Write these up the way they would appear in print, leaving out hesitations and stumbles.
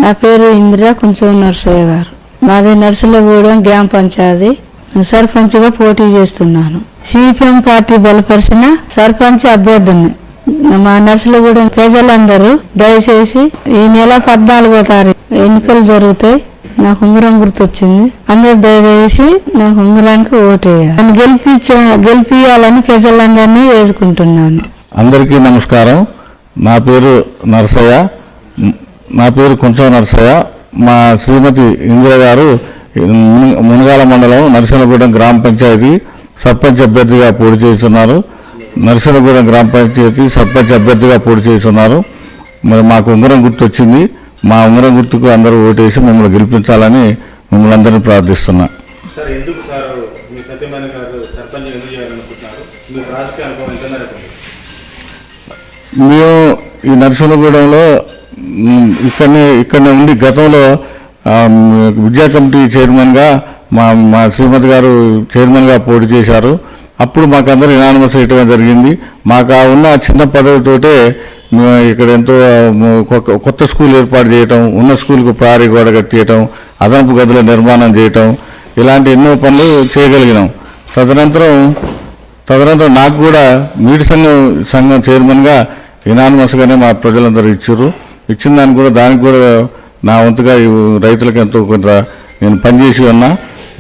నా పేరు ఇందిరా కొంచెం నర్సయ్య గారు. మాది నర్సులగూడెం గ్రామ పంచాయతీ. సర్పంచ్గా పోటీ చేస్తున్నాను. సిపిఎం పార్టీ బలపరిచిన సర్పంచ్ అభ్యర్థిని. మా నర్సులగూడెం ప్రజలందరూ దయచేసి ఈ నెల 14వ తారీఖు ఎన్నికలు జరుగుతాయి. నాకు ఉంగరం గుర్తొచ్చింది. అందరూ దయచేసి నాకు ఉంగరానికి ఓటేయాలి. గెలిపియాలని ప్రజలందరినీ వేసుకుంటున్నాను. అందరికీ నమస్కారం. నా పేరు నరసయ్య. నా పేరు కొంచెం నరసయ్య. మా శ్రీమతి ఇందిర గారు మునగాల మండలం నరసింహగూడెం గ్రామ పంచాయతీ సర్పంచ్ అభ్యర్థిగా పోటీ చేస్తున్నారు. నరసింహగూడెం గ్రామ పంచాయతీ సర్పంచ్ అభ్యర్థిగా పోటీ చేస్తున్నారు. మరి మాకు ఉంగరం గుర్తు వచ్చింది. మా ఉంగరం గుర్తుకు అందరూ ఓటేసి మమ్మల్ని గెలిపించాలని మిమ్మల్ని అందరినీ ప్రార్థిస్తున్నా. మేము ఈ నరసింహగూడెంలో ఇక్కడనే ఉండి గతంలో విద్యా కమిటీ చైర్మన్గా మా శ్రీమతి గారు చైర్మన్గా పోటీ చేశారు. అప్పుడు మాకందరూ యునానిమస్ చేయటం జరిగింది. మాకు ఉన్న చిన్న పదవితోటే ఇక్కడ ఎంతో కొత్త స్కూల్ ఏర్పాటు చేయటం, ఉన్న స్కూల్కు ప్రహరీ గోడ కట్టేయటం, అదనపు గదుల నిర్మాణం చేయటం, ఇలాంటి ఎన్నో పనులు చేయగలిగినాం. తదనంతరం నాకు కూడా నీటి సంఘం చైర్మన్గా యునానిమస్గానే మా ప్రజలందరూ ఇచ్చిన దానికి కూడా నా వంతుగా రైతులకు ఎంతో కొంత నేను పనిచేసి ఉన్నా.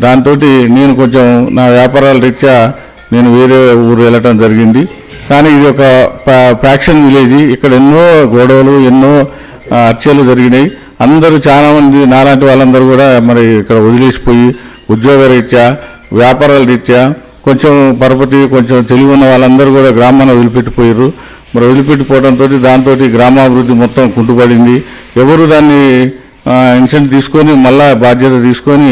దాంతో నేను కొంచెం నా వ్యాపారాల రీత్యా నేను వేరే ఊరు వెళ్ళటం జరిగింది. కానీ ఇది ఒక ఫ్యాక్షన్ విలేజ్. ఇక్కడ ఎన్నో గొడవలు, ఎన్నో హత్యలు జరిగినాయి. అందరూ చాలామంది నాలాంటి వాళ్ళందరూ కూడా మరి ఇక్కడ వదిలేసిపోయి ఉద్యోగ రీత్యా, వ్యాపారాల రీత్యా కొంచెం పరపతి, కొంచెం తెలివి ఉన్న వాళ్ళందరూ కూడా గ్రామాన్ని వదిలిపెట్టిపోయారు. మరి వదిలిపెట్టిపోవడంతో దాంతో గ్రామాభివృద్ధి మొత్తం కుంటుపడింది. ఎవరు దాన్ని ఇన్సెంట్ తీసుకొని మళ్ళా బాధ్యత తీసుకొని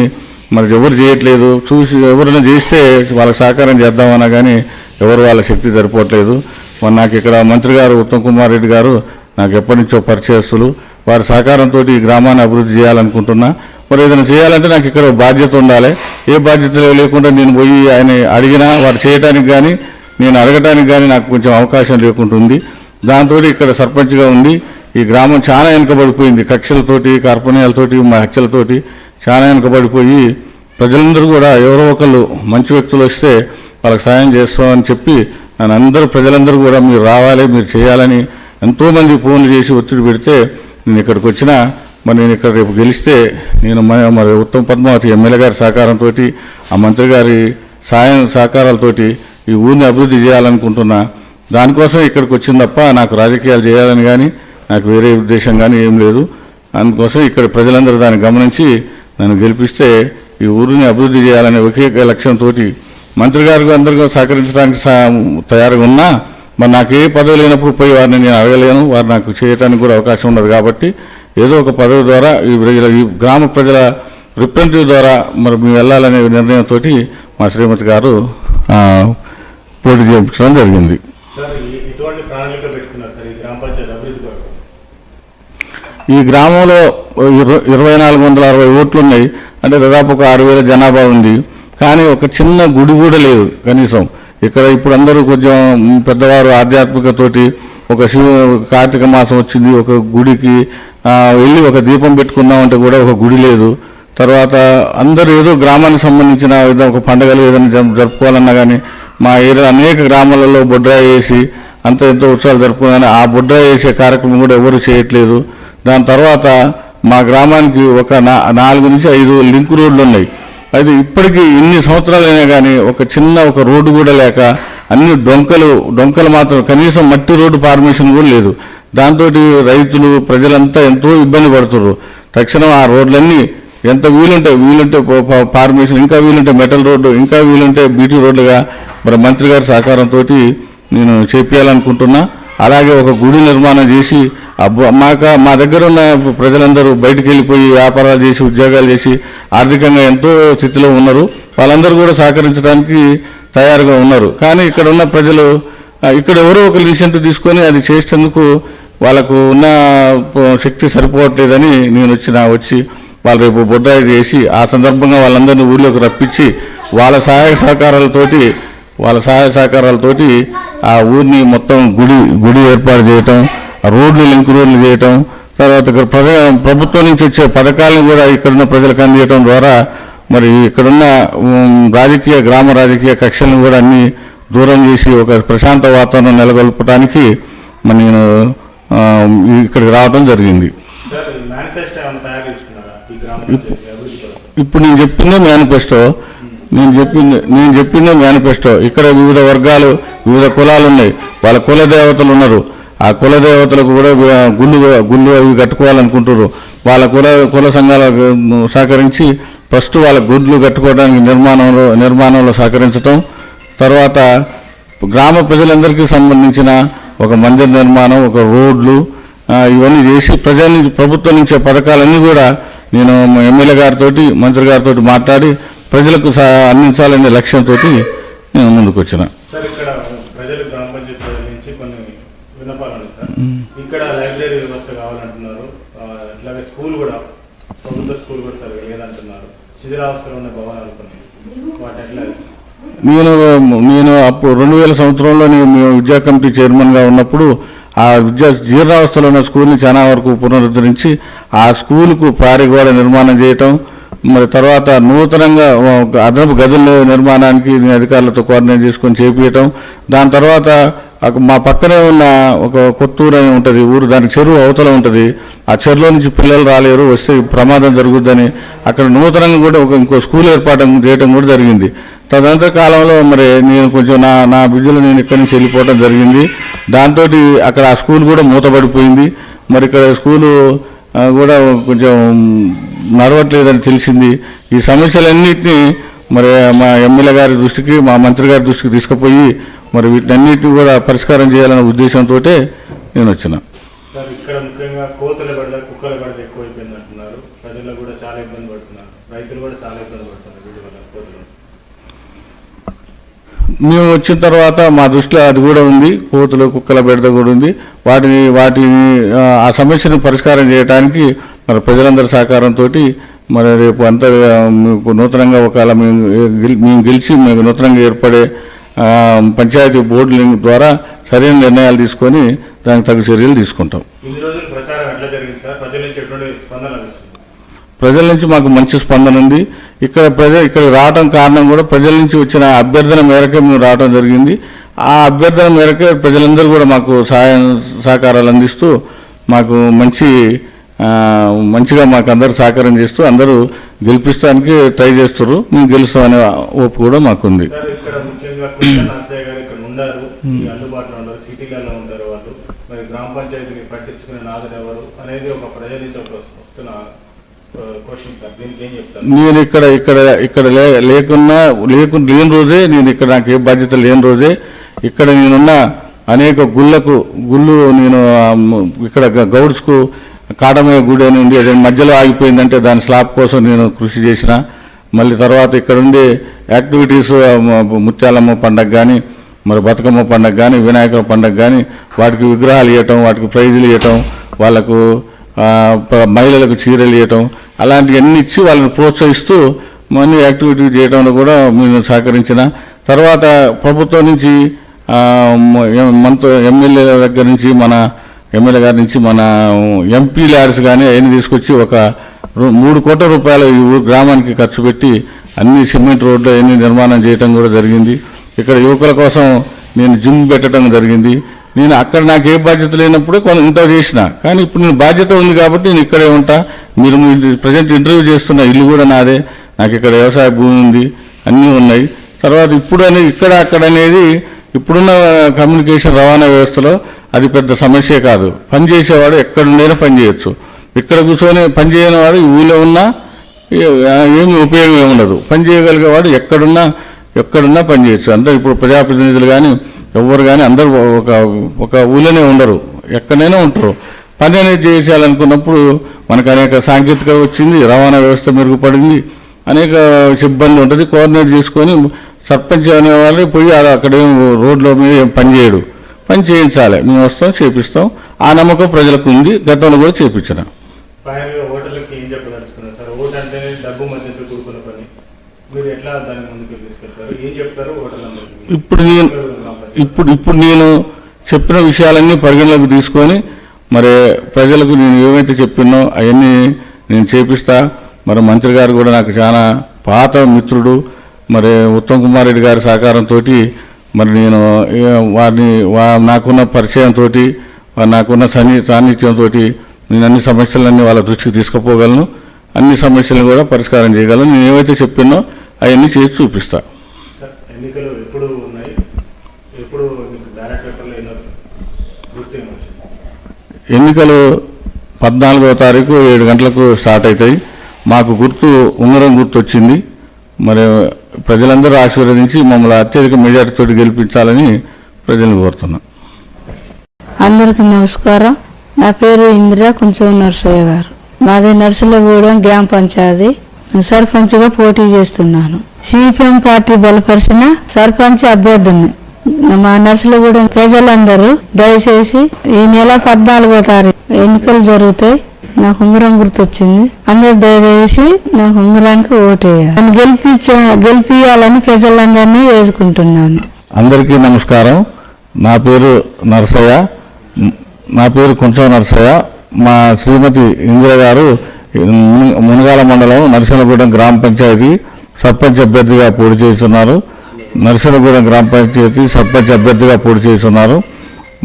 మరి ఎవరు చేయట్లేదు. చూసి ఎవరైనా చేస్తే వాళ్ళకి సహకారం చేద్దామన్నా కానీ ఎవరు వాళ్ళ శక్తి సరిపోవట్లేదు. మరి నాకు ఇక్కడ మంత్రి గారు ఉత్తమ్ కుమార్ రెడ్డి గారు నాకు ఎప్పటి నుంచో పరిచయస్తులు. వారి సహకారంతో ఈ గ్రామాన్ని అభివృద్ధి చేయాలనుకుంటున్నా. మరి ఏదైనా చేయాలంటే నాకు ఇక్కడ బాధ్యత ఉండాలి. ఏ బాధ్యత లేకుండా నేను పోయి ఆయన అడిగినా వారు చేయడానికి కానీ నేను అడగటానికి కానీ నాకు కొంచెం అవకాశం లేకుంటుంది. దాంతో ఇక్కడ సర్పంచ్గా ఉండి ఈ గ్రామం చాలా వెనుకబడిపోయింది. కక్షలతోటి, కార్పణ్యాలతోటి, మా హత్యలతోటి చాలా వెనుకబడిపోయి ప్రజలందరూ కూడా ఎవరో ఒకళ్ళు మంచి వ్యక్తులు వస్తే వాళ్ళకి సాయం చేస్తామని చెప్పి అందరూ ప్రజలందరూ కూడా మీరు రావాలి, మీరు చేయాలని ఎంతోమంది ఫోన్లు చేసి ఒత్తిడి పెడితే నేను ఇక్కడికి వచ్చినా. మరి నేను ఇక్కడ రేపు గెలిస్తే నేను మరి ఉత్తమ్ పద్మావతి ఎమ్మెల్యే గారి సహకారంతో, ఆ మంత్రి గారి సహకారాలతోటి ఈ ఊరిని అభివృద్ధి చేయాలనుకుంటున్నా. దానికోసం ఇక్కడికి వచ్చింది తప్ప నాకు రాజకీయాలు చేయాలని కానీ నాకు వేరే ఉద్దేశం కానీ ఏం లేదు. అందుకోసం ఇక్కడ ప్రజలందరూ దాన్ని గమనించి నన్ను గెలిపిస్తే ఈ ఊరిని అభివృద్ధి చేయాలనే ఒకే లక్ష్యంతో మంత్రి గారికి అందరికీ సహకరించడానికి తయారుగా ఉన్నా. మరి నాకు ఏ పదవి లేనప్పుడు పోయి వారిని నేను అడగలేను. వారు నాకు చేయడానికి కూడా అవకాశం ఉండదు. కాబట్టి ఏదో ఒక పదవి ద్వారా ఈ గ్రామ ప్రజల రిప్రజెంటేటివ్ ద్వారా మరి మేము వెళ్ళాలనే నిర్ణయంతో మా శ్రీమతి గారు పోటీ చేయించడం జరిగింది. ఈ గ్రామంలో 2460 ఓట్లు ఉన్నాయి. అంటే దాదాపు ఒక 6000 జనాభా ఉంది. కానీ ఒక చిన్న గుడి కూడా లేదు కనీసం. ఇక్కడ ఇప్పుడు అందరూ కొంచెం పెద్దవారు ఆధ్యాత్మికతోటి ఒక కార్తీక మాసం వచ్చింది, ఒక గుడికి వెళ్ళి ఒక దీపం పెట్టుకుందామంటే కూడా ఒక గుడి లేదు. తర్వాత అందరూ ఏదో గ్రామానికి సంబంధించిన ఒక పండుగలు ఏదైనా జరుపుకోవాలన్నా కానీ మా ఏరియా అనేక గ్రామాలలో బొడ్రాయి వేసి అంత ఎంతో ఉత్సవాలు జరుపుకున్నాను. ఆ బొడ్రాయి వేసే కార్యక్రమం కూడా ఎవరు చేయట్లేదు. దాని తర్వాత మా గ్రామానికి ఒక 4 నుంచి 5 లింక్ రోడ్లు ఉన్నాయి. అయితే ఇప్పటికీ ఇన్ని సంవత్సరాలైనా కానీ ఒక రోడ్డు కూడా లేక అన్ని డొంకలు మాత్రం, కనీసం మట్టి రోడ్డు ఫార్మేషన్ కూడా లేదు. దాంతో రైతులు ప్రజలంతా ఎంతో ఇబ్బంది పడుతున్నారు. తక్షణం ఆ రోడ్లన్నీ ఎంత వీలుంటే ఫార్మేషన్, ఇంకా వీలుంటే మెటల్ రోడ్డు, ఇంకా వీలుంటే బీటీ రోడ్లుగా మరి మంత్రి గారి సహకారంతో నేను చేపించాలనుకుంటున్నా. అలాగే ఒక గుడి నిర్మాణం చేసి మా దగ్గర ఉన్న ప్రజలందరూ బయటికి వెళ్ళిపోయి వ్యాపారాలు చేసి ఉద్యోగాలు చేసి ఆర్థికంగా ఎంతో స్థితిలో ఉన్నారు. వాళ్ళందరూ కూడా సహకరించడానికి తయారుగా ఉన్నారు. కానీ ఇక్కడ ఉన్న ప్రజలు ఇక్కడ ఎవరో ఒక లిసెంట్ తీసుకొని అది చేసేందుకు వాళ్ళకు ఉన్న శక్తి సరిపోవట్లేదని నేను వచ్చి వాళ్ళు రేపు బొడ్రాయి చేసి ఆ సందర్భంగా వాళ్ళందరినీ ఊళ్ళోకి రప్పించి వాళ్ళ సహాయ సహకారాలతోటి ఆ ఊరిని మొత్తం గుడి ఏర్పాటు చేయటం, రోడ్లు లింక్ రోడ్లు చేయటం, తర్వాత ఇక్కడ ప్రభుత్వం నుంచి వచ్చే పథకాలను కూడా ఇక్కడున్న ప్రజలకు అందించడం ద్వారా మరి ఇక్కడున్న గ్రామ రాజకీయ కక్షలను కూడా అన్ని దూరం చేసి ఒక ప్రశాంత వాతావరణం నెలకొల్పడానికి మరి నేను ఇక్కడికి రావడం జరిగింది. ఇప్పుడు నేను చెప్పిందే మేనిఫెస్టో. ఇక్కడ వివిధ వర్గాలు, వివిధ కులాలు ఉన్నాయి, వాళ్ళ కుల దేవతలు ఉన్నారు. ఆ కుల దేవతలకు కూడా గుళ్ళు అవి కట్టుకోవాలనుకుంటారు. వాళ్ళ కుల సంఘాలకు సహకరించి ఫస్ట్ వాళ్ళ గుడ్లు కట్టుకోవడానికి నిర్మాణంలో సహకరించటం, తర్వాత గ్రామ ప్రజలందరికీ సంబంధించిన ఒక మందిర నిర్మాణం, ఒక రోడ్లు ఇవన్నీ చేసి ప్రభుత్వం నుంచే పథకాలన్నీ కూడా నేను ఎమ్మెల్యే గారితో, మంత్రి గారితో మాట్లాడి ప్రజలకు అందించాలనే లక్ష్యంతో నేను ముందుకు వచ్చిన. ఇక్కడ లైబ్రరీ వ్యవస్థ కావాలంటున్నారు, అట్లాగే స్కూల్ కూడా, ప్రభుత్వ స్కూల్ కూడా సరిగా లేదంటున్నారు, శిథిలావస్థలో ఉన్న భవనాలు కొన్ని, వాటి ఎట్లా? నేను అప్పుడు 2000 సంవత్సరంలో మేము విద్యా కమిటీ చైర్మన్గా ఉన్నప్పుడు ఆ జీర్ణావస్థలో ఉన్న స్కూల్ని చాలా వరకు పునరుద్ధరించి ఆ స్కూల్కు పారిగోడ నిర్మాణం చేయటం, మరి తర్వాత నూతనంగా అదనపు గదుల నిర్మాణానికి అధికారులతో కోఆర్డినేట్ చేసుకొని చేపించటం. దాని తర్వాత మా పక్కనే ఉన్న ఒక కొత్తూరు అని ఉంటుంది ఊరు, దానికి చెరువు అవతల ఉంటుంది. ఆ చెరువులో నుంచి పిల్లలు రాలేరు, వస్తే ప్రమాదం జరుగుద్దని అక్కడ నూతనంగా కూడా ఇంకో స్కూల్ ఏర్పాటు చేయడం కూడా జరిగింది. తదనంతర కాలంలో మరి నేను కొంచెం నా బిజీలో నేను ఇక్కడి నుంచి వెళ్ళిపోవడం జరిగింది. దాంతో అక్కడ ఆ స్కూల్ కూడా మూతపడిపోయింది. మరి ఇక్కడ స్కూలు కూడా కొంచెం నడవట్లేదని తెలిసింది. ఈ సమస్యలన్నింటినీ మరి మా ఎమ్మెల్యే గారి దృష్టికి, మా మంత్రి గారి దృష్టికి తీసుకుపోయి మరి వీటన్నిటిని కూడా పరిష్కారం చేయాలనే ఉద్దేశంతో నేను వచ్చిన. ఇక్కడ ముఖ్యంగా కోతుల బెడద, కుక్కల బెడద ఎక్కువైపోయింది అంటున్నారు. ప్రజలు కూడా చాలా ఇబ్బంది పడుతున్నారు, రైతులు కూడా చాలా ఇబ్బంది పడుతున్నారు వీటి వల్ల కోతులు. మేము వచ్చిన తర్వాత మా దృష్టిలో అది కూడా ఉంది, కోతులు కుక్కల బెడద కూడా ఉంది. వాటిని ఆ సమస్యను పరిష్కారం చేయడానికి మరి ప్రజలందరి సహకారంతో మరి రేపు అంతా నూతనంగా ఒకవేళ మేము గెలిచి మేము నూతనంగా ఏర్పడే పంచాయతీ బోర్డుల ద్వారా సరైన నిర్ణయాలు తీసుకొని దానికి తగు చర్యలు తీసుకుంటాం. ప్రజల నుంచి మాకు మంచి స్పందన ఉంది. ఇక్కడ రావడం కారణం కూడా ప్రజల నుంచి వచ్చిన అభ్యర్థన మేరకే మేము రావడం జరిగింది. ఆ అభ్యర్థన మేరకే ప్రజలందరూ కూడా మాకు సహకారాలు అందిస్తూ మాకు మంచిగా మాకు అందరూ సహకారం చేస్తూ అందరూ గెలిపిస్తానికి ట్రై చేస్తారు. మేము గెలుస్తామనే ఓపు కూడా మాకుంది. అందుబాటులో ఉండరు, సిటీలలో ఉంటారు వాళ్ళు. మరి గ్రామ పంచాయతీని పట్టించుకునే నాదులు ఎవరు అనేది ఒక ప్రజల నుంచి వస్తున్న క్వశ్చన్ సార్. దీనికి ఏం చెప్తారు? నేను ఇక్కడ లేని రోజే, నేను ఇక్కడ నాకు ఏ బాధ్యత లేని రోజే ఇక్కడ నేనున్న అనేక గుళ్ళు నేను ఇక్కడ గౌడ్స్కు కాడమయ్య గుడి అని ఉంది, అదే మధ్యలో ఆగిపోయిందంటే దాని స్లాబ్ కోసం నేను కృషి చేసిన. మళ్ళీ తర్వాత ఇక్కడ ఉండే యాక్టివిటీస్ ముత్యాలమ్మ పండగ కానీ, మరి బతుకమ్మ పండగ కానీ, వినాయక పండగ కానీ వాటికి విగ్రహాలు ఇవ్వటం, వాటికి ప్రైజులు ఇవ్వటం, వాళ్ళకు మహిళలకు చీరలు ఇవ్వటం, అలాంటివన్నీ ఇచ్చి వాళ్ళని ప్రోత్సహిస్తూ మనీ యాక్టివిటీ చేయడంలో కూడా మేము సహకరించిన. తర్వాత ప్రభుత్వం నుంచి ఎమ్మెల్యే దగ్గర నుంచి ఎమ్మెల్యే గారి నుంచి మన ఎంపీ ల్యాడ్స్ కానీ అవన్నీ తీసుకొచ్చి ఒక 3 కోట్ల రూపాయలు ఈ గ్రామానికి ఖర్చు పెట్టి అన్ని సిమెంట్ రోడ్లు అవన్నీ నిర్మాణం చేయడం కూడా జరిగింది. ఇక్కడ యువకుల కోసం నేను జిమ్ పెట్టడం జరిగింది. నేను అక్కడ నాకు ఏ బాధ్యత లేనప్పుడే ఇంత చేసిన, కానీ ఇప్పుడు నేను బాధ్యత ఉంది కాబట్టి నేను ఇక్కడే ఉంటా. మీరు ప్రజెంట్ ఇంటర్వ్యూ చేస్తున్న ఇల్లు కూడా నాదే, నాకు ఇక్కడ వ్యవసాయ భూమి ఉంది, అన్నీ ఉన్నాయి. తర్వాత ఇక్కడ అక్కడ అనేది ఇప్పుడున్న కమ్యూనికేషన్ రవాణా వ్యవస్థలో అది పెద్ద సమస్యే కాదు. పనిచేసేవాడు ఎక్కడుండైనా పని చేయొచ్చు. ఇక్కడ కూర్చొని పని చేయని వాడు ఈ ఊళ్ళో ఉన్నా ఏమి ఉపయోగం ఉండదు. పని చేయగలిగేవాడు ఎక్కడున్నా పని చేయొచ్చు. అందరూ ఇప్పుడు ప్రజాప్రతినిధులు కానీ ఎవరు కానీ అందరూ ఒక ఊళ్ళోనే ఉండరు, ఎక్కడైనా ఉంటారు. పని అనేది చేసేయాలనుకున్నప్పుడు మనకు అనేక సాంకేతికత వచ్చింది, రవాణా వ్యవస్థ మెరుగుపడింది, అనేక సిబ్బంది ఉంటుంది. కోఆర్డినేట్ చేసుకొని సర్పంచ్ అనేవాళ్ళు పోయి అక్కడేం రోడ్ల మీద ఏం పని చేయడు, పని చేయించాలి. మేము వస్తాం, చేపిస్తాం. ఆ నమ్మకం ప్రజలకు ఉంది. గతంలో కూడా చేయించిన. ఇప్పుడు నేను చెప్పిన విషయాలన్నీ పరిగణలోకి తీసుకొని మరి ప్రజలకు నేను ఏమైతే చెప్పినో అవన్నీ నేను చేపిస్తా. మరి మంత్రి గారు కూడా నాకు చాలా పాత మిత్రుడు. మరి ఉత్తమ్ కుమార్ రెడ్డి గారి సహకారంతో మరి నేను వారిని నాకున్న పరిచయంతో నాకున్న సాన్నిధ్యంతో నేను అన్ని సమస్యలన్నీ వాళ్ళ దృష్టికి తీసుకుపోగలను. అన్ని సమస్యలను కూడా పరిష్కారం చేయగలను. నేను ఏమైతే చెప్పినో అవన్నీ చేసి చూపిస్తా. ఎన్నికలు ఎప్పుడు ఉన్నాయి? ఎప్పుడు బ్యాలెట్ పేపర్లో గుర్తింపు వచ్చింది? ఎన్నికలు 14వ తారీఖు 7 గంటలకు స్టార్ట్ అవుతాయి. మాకు ఉంగరం గుర్తు వచ్చింది. మరి ప్రజలందరూ ఆశీర్వదించి మమ్మల్ని అత్యధిక మెజార్టీతో గెలిపించాలని ప్రజలను కోరుతున్నాం. అందరికీ నమస్కారం. నా పేరు ఇందిరా కొంచెం నర్సయ్య గారు. మాది నర్సులగూడెం గ్రామ పంచాయతీ. సర్పంచ్గా పోటీ చేస్తున్నాను. సిపిఎం పార్టీ బలపరిచిన సర్పంచ్ అభ్యర్థిని. మా నర్సులగూడెం ప్రజలందరూ దయచేసి ఈ నెల 14వ తారీఖు ఎన్నికలు జరుగుతాయి. నాకు ఉంగరం గుర్తొచ్చింది. అందరు దయచేసి నాకు ఉంగరానికి ఓటేయాలి. గెలిపియాలని ప్రజలందరినీ వేసుకుంటున్నాను. అందరికీ నమస్కారం. నా పేరు నరసయ్య. నా పేరు కొంచెం నరసయ్య. మా శ్రీమతి ఇందిర గారు మునగాల మండలం నరసింహగూడెం గ్రామ పంచాయతీ సర్పంచ్ అభ్యర్థిగా పోటీ చేస్తున్నారు. నరసింహగూడెం గ్రామ పంచాయతీ సర్పంచ్ అభ్యర్థిగా పోటీ చేస్తున్నారు.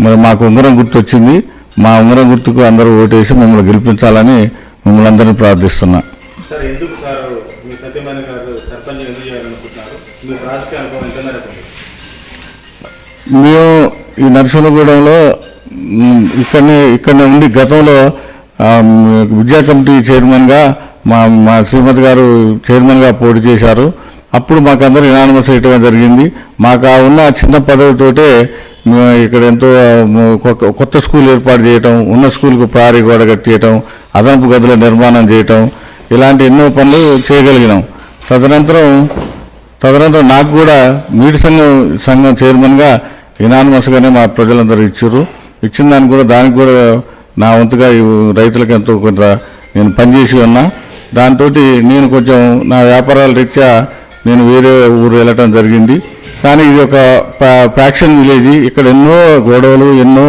మరి మాకు ఉంగరం గుర్తు వచ్చింది. మా ఉంగరం గుర్తుకు అందరూ ఓటేసి మమ్మల్ని గెలిపించాలని మిమ్మల్ని అందరినీ ప్రార్థిస్తున్నా. సార్, ఎందుకు సార్ మీ సత్యమైన గారు సర్పంచ్ ఎందుకు చేయాలనుకుంటున్నారు? మీ రాజకీయ అనుభవం ఎంత మేరకు? మేము ఈ నరసింహగూడెంలో ఇక్కడనే ఉండి గతంలో విద్యా కమిటీ చైర్మన్గా మా శ్రీమతి గారు చైర్మన్గా పోటీ చేశారు. అప్పుడు మాకందరూ యునానిమస్ ఇవ్వడం జరిగింది. మాకు ఉన్న చిన్న పదవితోటే ఇక్కడ ఎంతో కొత్త స్కూల్ ఏర్పాటు చేయటం, ఉన్న స్కూల్కు ప్రహరీ గోడ కట్టేయటం, అదనపు గదుల నిర్మాణం చేయటం, ఇలాంటి ఎన్నో పనులు చేయగలిగినాం. తదనంతరం నాకు కూడా నీటి సంఘం చైర్మన్గా యునానిమస్గానే మా ప్రజలందరూ ఇచ్చిన దానికి కూడా నా వంతుగా రైతులకు ఎంతో కొంత నేను పనిచేసి ఉన్నా. దాంతో నేను కొంచెం నా వ్యాపారాల రీత్యా నేను వేరే ఊరు వెళ్ళటం జరిగింది. కానీ ఇది ఒక ఫ్యాక్షన్ విలేజ్. ఇక్కడ ఎన్నో గొడవలు, ఎన్నో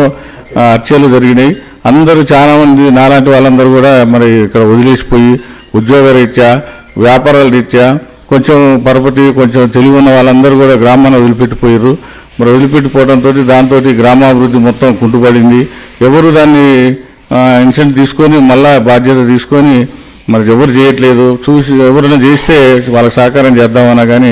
హత్యలు జరిగినాయి. అందరూ చాలామంది నాలాంటి వాళ్ళందరూ కూడా మరి ఇక్కడ వదిలేసిపోయి ఉద్యోగ రీత్యా, వ్యాపారాల రీత్యా కొంచెం పరపతి, కొంచెం తెలివి ఉన్న వాళ్ళందరూ కూడా గ్రామాన్ని వదిలిపెట్టిపోయారు. మరి వదిలిపెట్టిపోవడంతో దాంతో గ్రామాభివృద్ధి మొత్తం కుంటుపడింది. ఎవరు దాన్ని ఇన్సెంట్ తీసుకొని మళ్ళా బాధ్యత తీసుకొని మరి ఎవరు చేయట్లేదు. ఎవరైనా చేస్తే వాళ్ళకి సహకారం చేద్దామన్నా కానీ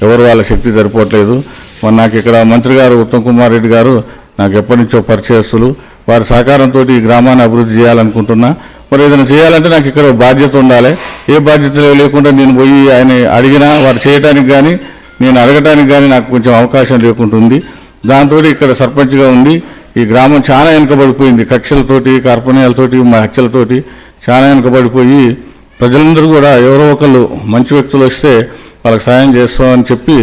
ఎవరు వాళ్ళ శక్తి సరిపోవట్లేదు. మరి నాకు ఇక్కడ మంత్రి గారు ఉత్తమ్ కుమార్ రెడ్డి గారు నాకు ఎప్పటి నుంచో పరిచయస్తులు. వారి సహకారంతో ఈ గ్రామాన్ని అభివృద్ధి చేయాలనుకుంటున్నా. మరి ఏదైనా చేయాలంటే నాకు ఇక్కడ బాధ్యత ఉండాలి. ఏ బాధ్యత లేకుండా నేను పోయి ఆయన అడిగినా వారు చేయడానికి కానీ నేను అడగటానికి కానీ నాకు కొంచెం అవకాశం లేకుంటుంది. దాంతో ఇక్కడ సర్పంచ్గా ఉండి ఈ గ్రామం చాలా వెనుకబడిపోయింది. కక్షలతోటి, కార్పణ్యాలతోటి, మా హత్యలతోటి చాలా వెనుకబడిపోయి ప్రజలందరూ కూడా ఎవరో ఒకళ్ళు మంచి వ్యక్తులు వస్తే వాళ్ళకి సాయం చేస్తామని చెప్పి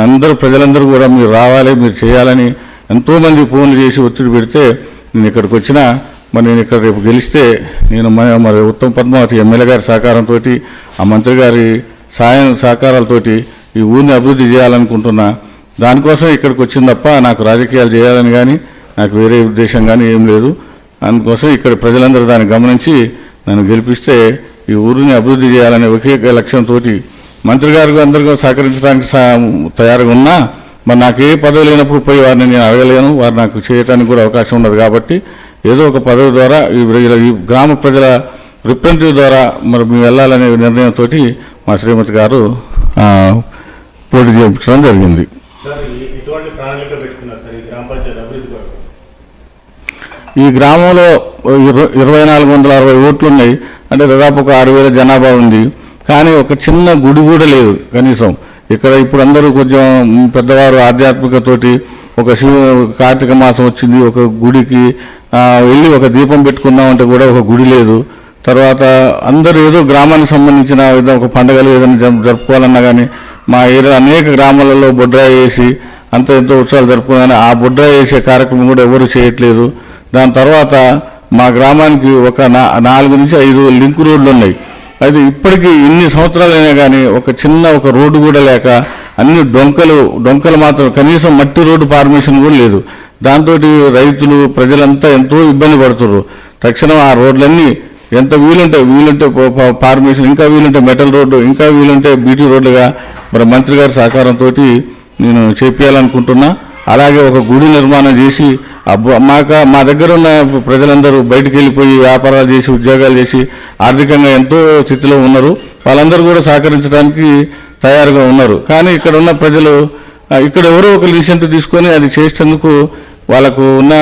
అందరూ ప్రజలందరూ కూడా మీరు రావాలి, మీరు చేయాలని ఎంతోమంది ఫోన్లు చేసి ఒత్తిడి పెడితే నేను ఇక్కడికి వచ్చినా. మరి నేను ఇక్కడ రేపు గెలిస్తే నేను మరి ఉత్తమ్ పద్మావతి ఎమ్మెల్యే గారి సహకారంతో, ఆ మంత్రి గారి సహకారాలతోటి ఈ ఊరిని అభివృద్ధి చేయాలనుకుంటున్నా. దానికోసం ఇక్కడికి వచ్చింది తప్ప నాకు రాజకీయాలు చేయాలని కానీ నాకు వేరే ఉద్దేశం కానీ ఏం లేదు. అందుకోసం ఇక్కడ ప్రజలందరూ దాన్ని గమనించి నన్ను గెలిపిస్తే ఈ ఊరిని అభివృద్ధి చేయాలనే ఒకే లక్ష్యంతో మంత్రి గారికి అందరికీ సహకరించడానికి తయారుగా ఉన్నా. మరి నాకు ఏ పదవి లేనప్పుడు పోయి వారిని నేను అడగలేను. వారు నాకు చేయడానికి కూడా అవకాశం ఉండదు. కాబట్టి ఏదో ఒక పదవి ద్వారా ఈ గ్రామ ప్రజల రిప్రజెంటేటివ్ ద్వారా మరి మేము వెళ్ళాలనే నిర్ణయంతో మా శ్రీమతి గారు పోటీ చేయించడం జరిగింది. ఈ గ్రామంలో 2460 ఓట్లు ఉన్నాయి. అంటే దాదాపు ఒక 6000 జనాభా ఉంది. కానీ ఒక చిన్న గుడి కూడా లేదు కనీసం. ఇక్కడ ఇప్పుడు అందరూ కొంచెం పెద్దవారు ఆధ్యాత్మికతోటి ఒక కార్తీక మాసం వచ్చింది, ఒక గుడికి వెళ్ళి ఒక దీపం పెట్టుకుందామంటే కూడా ఒక గుడి లేదు. తర్వాత అందరూ ఏదో గ్రామానికి సంబంధించిన ఒక పండుగలు ఏదైనా జరుపుకోవాలన్నా కానీ మా ఏరియా అనేక గ్రామాలలో బొడ్రాయి వేసి అంత ఎంతో ఉత్సవాలు జరుపుకున్నాను. ఆ బొడ్రాయి వేసే కార్యక్రమం కూడా ఎవరు చేయట్లేదు. దాని తర్వాత మా గ్రామానికి ఒక 4 నుంచి 5 లింక్ రోడ్లు ఉన్నాయి. అయితే ఇప్పటికీ ఇన్ని సంవత్సరాలైనా కానీ ఒక రోడ్డు కూడా లేక అన్ని డొంకలు మాత్రం, కనీసం మట్టి రోడ్డు ఫార్మేషన్ కూడా లేదు. దాంతో రైతులు ప్రజలంతా ఎంతో ఇబ్బంది పడుతున్నారు. తక్షణం ఆ రోడ్లన్నీ ఎంత వీలుంటే ఫార్మేషన్, ఇంకా వీలుంటే మెటల్ రోడ్డు, ఇంకా వీలుంటే బీటీ రోడ్లుగా మరి మంత్రి గారి సహకారంతో నేను చేపించాలనుకుంటున్నా. అలాగే ఒక గుడి నిర్మాణం చేసి మా దగ్గర ఉన్న ప్రజలందరూ బయటికి వెళ్ళిపోయి వ్యాపారాలు చేసి ఉద్యోగాలు చేసి ఆర్థికంగా ఎంతో స్థితిలో ఉన్నారు. వాళ్ళందరూ కూడా సహకరించడానికి తయారుగా ఉన్నారు. కానీ ఇక్కడ ఉన్న ప్రజలు ఇక్కడ ఎవరో ఒక లిసెంట్ తీసుకొని అది చేసేందుకు వాళ్ళకు ఉన్న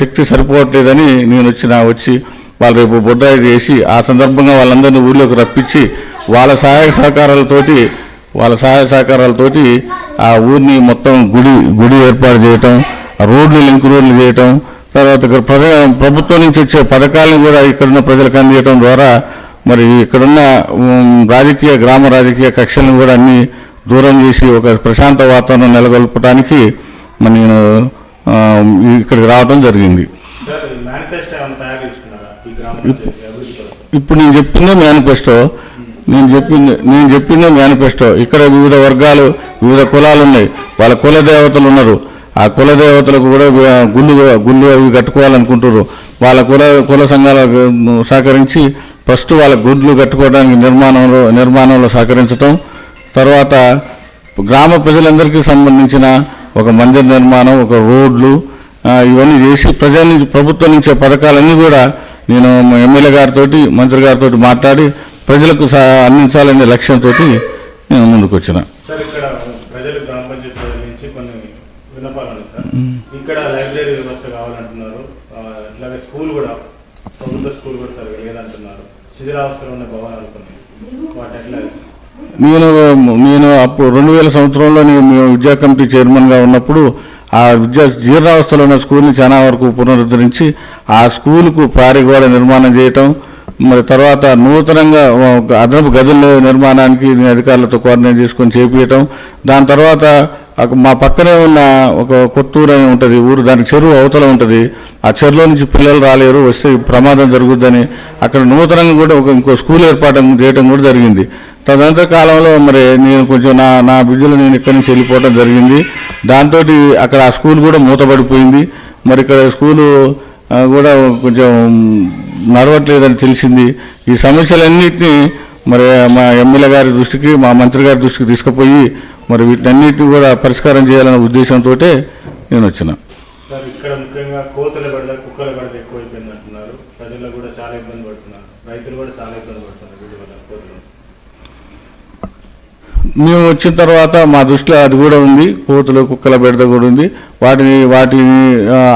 శక్తి సరిపోవట్లేదని నేను వచ్చి వాళ్ళు రేపు బొడ్రాయి చేసి ఆ సందర్భంగా వాళ్ళందరినీ ఊళ్ళోకి రప్పించి వాళ్ళ సహాయ సహకారాలతోటి ఆ ఊరిని మొత్తం గుడి ఏర్పాటు చేయటం, రోడ్లు లింక్ రోడ్లు చేయటం, తర్వాత ఇక్కడ ప్రభుత్వం నుంచి వచ్చే పథకాలను కూడా ఇక్కడున్న ప్రజలకు అందించడం ద్వారా మరి ఇక్కడున్న గ్రామ రాజకీయ కక్షలను కూడా అన్ని దూరం చేసి ఒక ప్రశాంత వాతావరణం నెలకొల్పడానికి మరి నేను ఇక్కడికి రావడం జరిగింది. ఇప్పుడు నేను చెప్పిందే మేనిఫెస్టో. ఇక్కడ వివిధ వర్గాలు, వివిధ కులాలు ఉన్నాయి. వాళ్ళ కుల దేవతలు ఉన్నారు. ఆ కుల దేవతలకు కూడా గుళ్ళు అవి కట్టుకోవాలనుకుంటారు. వాళ్ళ కుల సంఘాలకు సహకరించి ఫస్ట్ వాళ్ళ గుడ్లు కట్టుకోవడానికి నిర్మాణంలో సహకరించటం, తర్వాత గ్రామ ప్రజలందరికీ సంబంధించిన ఒక మందిర నిర్మాణం, ఒక రోడ్లు ఇవన్నీ చేసి ప్రభుత్వం నుంచే పథకాలన్నీ కూడా నేను ఎమ్మెల్యే గారితో మంత్రి గారితో మాట్లాడి ప్రజలకు అందించాలనే లక్ష్యంతో నేను ముందుకు వచ్చిన. సార్, ఇక్కడ ప్రజలు గ్రామ పంచాయతీ నుంచి కొన్ని విన్నపాలు ఉన్నాయి సార్. ఇక్కడ లైబ్రరీ వ్యవస్థ కావాలంటున్నారు. అట్లాగే స్కూల్ కూడా, ప్రభుత్వ స్కూల్ కూడా సరిగా లేదంటున్నారు. శిథిలావస్థలో ఉన్న భవనాలు కొన్ని, వాటి ఎట్లా? నేను అప్పుడు 2000 సంవత్సరంలో నేను విద్యా కమిటీ చైర్మన్గా ఉన్నప్పుడు ఆ జీర్ణావస్థలో ఉన్న స్కూల్ని చాలా వరకు పునరుద్ధరించి ఆ స్కూల్కు ప్రహరీ గోడ నిర్మాణం చేయటం, మరి తర్వాత నూతనంగా అదనపు గదుల నిర్మాణానికి అధికారులతో కోఆర్డినేట్ చేసుకొని చేపించటం. దాని తర్వాత మా పక్కనే ఉన్న ఒక కొత్తూరు అని ఉంటుంది ఊరు, దానికి చెరువు అవతల ఉంటుంది. ఆ చెరువులో నుంచి పిల్లలు రాలేరు, వస్తే ప్రమాదం జరుగుద్దని అక్కడ నూతనంగా కూడా ఇంకో స్కూల్ ఏర్పాటు చేయడం కూడా జరిగింది. తదనంతర కాలంలో మరి నేను కొంచెం నా బిడ్డలు నేను ఇక్కడి నుంచి వెళ్ళిపోవడం జరిగింది. దాంతో అక్కడ ఆ స్కూల్ కూడా మూతపడిపోయింది. మరి ఇక్కడ స్కూలు కూడా కొంచెం నడవట్లేదని తెలిసింది. ఈ సమస్యలన్నింటినీ మరి మా ఎమ్మెల్యే గారి దృష్టికి, మా మంత్రి గారి దృష్టికి తీసుకుపోయి మరి వీటన్నిటిని కూడా పరిష్కారం చేయాలనే ఉద్దేశంతో నేను వచ్చిన. ఇక్కడ ముఖ్యంగా కోతుల బెడద, కుక్కల బెడద ఎక్కువైపోయింది అంటున్నారు. ప్రజలు కూడా చాలా ఇబ్బంది పడుతున్నారు, రైతులు కూడా చాలా ఇబ్బంది పడుతున్నారు వీటి వల్ల కోతులు. మేము వచ్చిన తర్వాత మా దృష్టిలో అది కూడా ఉంది, కోతులు కుక్కల బెడద కూడా ఉంది. వాటిని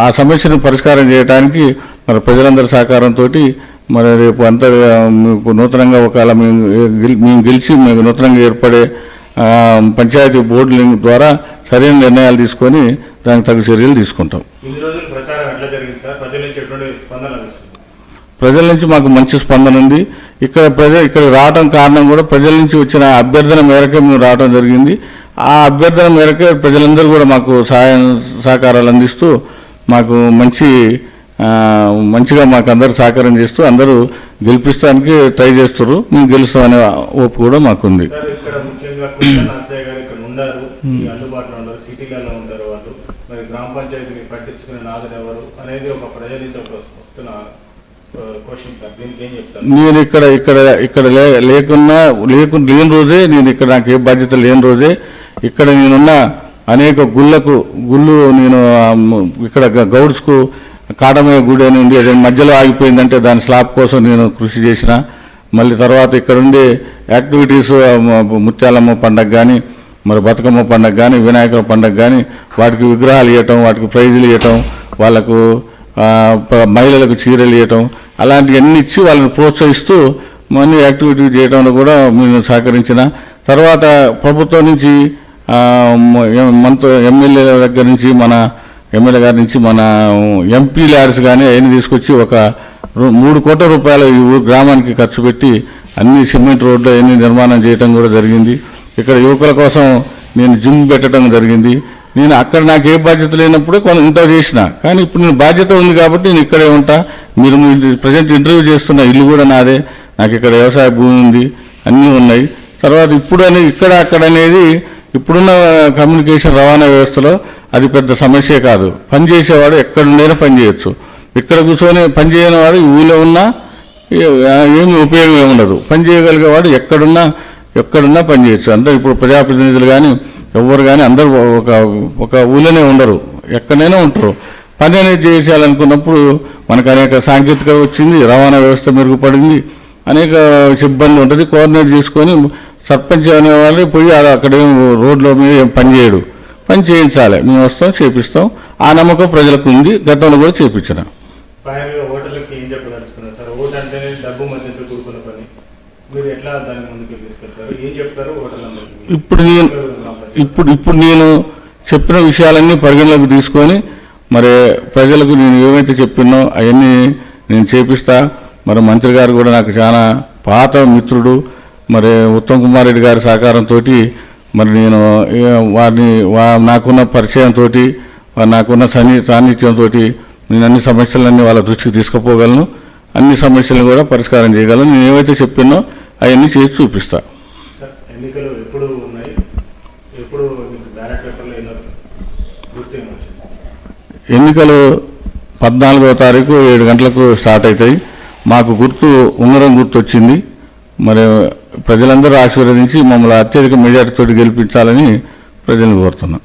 ఆ సమస్యను పరిష్కారం చేయడానికి మరి ప్రజలందరి సహకారంతో మరి రేపు అంతా నూతనంగా ఒకవేళ మేము గెలిచి నూతనంగా ఏర్పడే పంచాయతీ బోర్డుల ద్వారా సరైన నిర్ణయాలు తీసుకొని దానికి తగు చర్యలు తీసుకుంటాం. ప్రజల నుంచి మాకు మంచి స్పందన ఉంది. ఇక్కడ రావడం కారణం కూడా ప్రజల నుంచి వచ్చిన అభ్యర్థన మేరకే మేము రావడం జరిగింది. ఆ అభ్యర్థన మేరకే ప్రజలందరూ కూడా మాకు సహకారాలు అందిస్తూ మాకు మంచిగా మాకు అందరూ సహకారం చేస్తూ అందరూ గెలిపిస్తానికి ట్రై చేస్తారు. మేము గెలుస్తామనే ఓపు కూడా మాకుంది. అందుబాటులో ఉండరు, సిటీలలో ఉంటారు వాళ్ళు. మరి గ్రామ పంచాయతీని పట్టించుకునే నాదులు ఎవరు అనేది ఒక ప్రజల నుంచి వస్తున్న క్వశ్చన్ సార్. దీనికి ఏం చెప్తారు? నేను ఇక్కడ లేని రోజే, నేను ఇక్కడ నాకు ఏ బాధ్యత లేని రోజే ఇక్కడ నేనున్న అనేక గుళ్ళు నేను ఇక్కడ గౌడ్స్కు కాటమయ్య గుడి అని ఉండి అది మధ్యలో ఆగిపోయిందంటే దాని స్లాబ్ కోసం నేను కృషి చేసిన. మళ్ళీ తర్వాత ఇక్కడ ఉండే యాక్టివిటీస్ ముత్యాలమ్మ పండగ కానీ, మరి బతుకమ్మ పండగ కానీ, వినాయక పండగ కానీ వాటికి విగ్రహాలు ఇవ్వటం, వాటికి ప్రైజులు ఇవ్వటం, వాళ్ళకు మహిళలకు చీరలు ఇవ్వటం, అలాంటివన్నీ ఇచ్చి వాళ్ళని ప్రోత్సహిస్తూ మనీ యాక్టివిటీ చేయడంలో కూడా మేము సహకరించిన. తర్వాత ప్రభుత్వం నుంచి ఎమ్మెల్యే దగ్గర నుంచి ఎమ్మెల్యే గారి నుంచి మన ఎంపీ ల్యాడ్స్ కానీ అవన్నీ తీసుకొచ్చి ఒక 3 కోట్ల రూపాయలు ఈ గ్రామానికి ఖర్చు పెట్టి అన్ని సిమెంట్ రోడ్లు అవన్నీ నిర్మాణం చేయడం కూడా జరిగింది. ఇక్కడ యువకుల కోసం నేను జిమ్ పెట్టడం జరిగింది. నేను అక్కడ నాకు ఏ బాధ్యత లేనప్పుడే ఇంత చేసిన, కానీ ఇప్పుడు నేను బాధ్యత ఉంది కాబట్టి నేను ఇక్కడే ఉంటా. మీరు ప్రజెంట్ ఇంటర్వ్యూ చేస్తున్న ఇల్లు కూడా నాదే, నాకు ఇక్కడ వ్యవసాయ భూమి ఉంది, అన్నీ ఉన్నాయి. తర్వాత ఇప్పుడు ఇక్కడ అక్కడ అనేది ఇప్పుడున్న కమ్యూనికేషన్ రవాణా వ్యవస్థలో అది పెద్ద సమస్యే కాదు. పనిచేసేవాడు ఎక్కడుండైనా పని చేయొచ్చు. ఇక్కడ కూర్చొని పని చేయని వాడు ఈ ఊళ్ళో ఉన్నా ఏమి ఉపయోగం ఉండదు. పని చేయగలిగేవాడు ఎక్కడున్నా పని చేయొచ్చు. అందరూ ఇప్పుడు ప్రజాప్రతినిధులు కానీ ఎవరు కానీ అందరూ ఒక ఊళ్ళోనే ఉండరు, ఎక్కడైనా ఉంటారు. పని అనేది చేసేయాలనుకున్నప్పుడు మనకు అనేక సాంకేతికత వచ్చింది, రవాణా వ్యవస్థ మెరుగుపడింది, అనేక సిబ్బంది ఉంటుంది. కోఆర్డినేట్ చేసుకొని సర్పంచ్ అనేవాళ్ళు పోయి అక్కడేం రోడ్ల మీద ఏం పని చేయడు, పని చేయించాలి. మేము వస్తాం, చేపిస్తాం. ఆ నమ్మకం ప్రజలకు ఉంది. గతంలో కూడా చేయించిన. ఫైనల్గా ఓటర్లకి ఏం చెప్పదలుచుకున్నారు సార్? ఓటు అంటేనే డబ్బు మధ్యతో కూడుకున్న పని. మీరు ఎట్లా దాన్ని ముందుకు తీసుకెళ్తారు? ఏం చెప్తారు ఓటర్లందరికీ? ఇప్పుడు నేను చెప్పిన విషయాలన్నీ పరిగణలోకి తీసుకొని మరి ప్రజలకు నేను ఏమైతే చెప్పినో అవన్నీ నేను చేపిస్తా. మరి మంత్రి గారు కూడా నాకు చాలా పాత మిత్రుడు. మరి ఉత్తమ్ కుమార్ రెడ్డి గారి సహకారంతో మరి నేను వారిని నాకున్న పరిచయంతో, నాకున్న సాన్నిధ్యంతో నేను అన్ని సమస్యలన్నీ వాళ్ళ దృష్టికి తీసుకుపోగలను. అన్ని సమస్యలను కూడా పరిష్కారం చేయగలను. నేను ఏవైతే చెప్పినో అవన్నీ చేసి చూపిస్తా. ఎన్నికలు ఎప్పుడు ఉన్నాయి? ఎప్పుడు బ్యాలెట్ పేపర్లో గుర్తింపు వచ్చింది? ఎన్నికలు 14వ తారీఖు 7 గంటలకు స్టార్ట్ అవుతాయి. మాకు ఉంగరం గుర్తు వచ్చింది. మరి ప్రజలందరూ ఆశీర్వదించి మమ్మల్ని అత్యధిక మెజార్టీతో గెలిపించాలని ప్రజలను కోరుతున్నాం.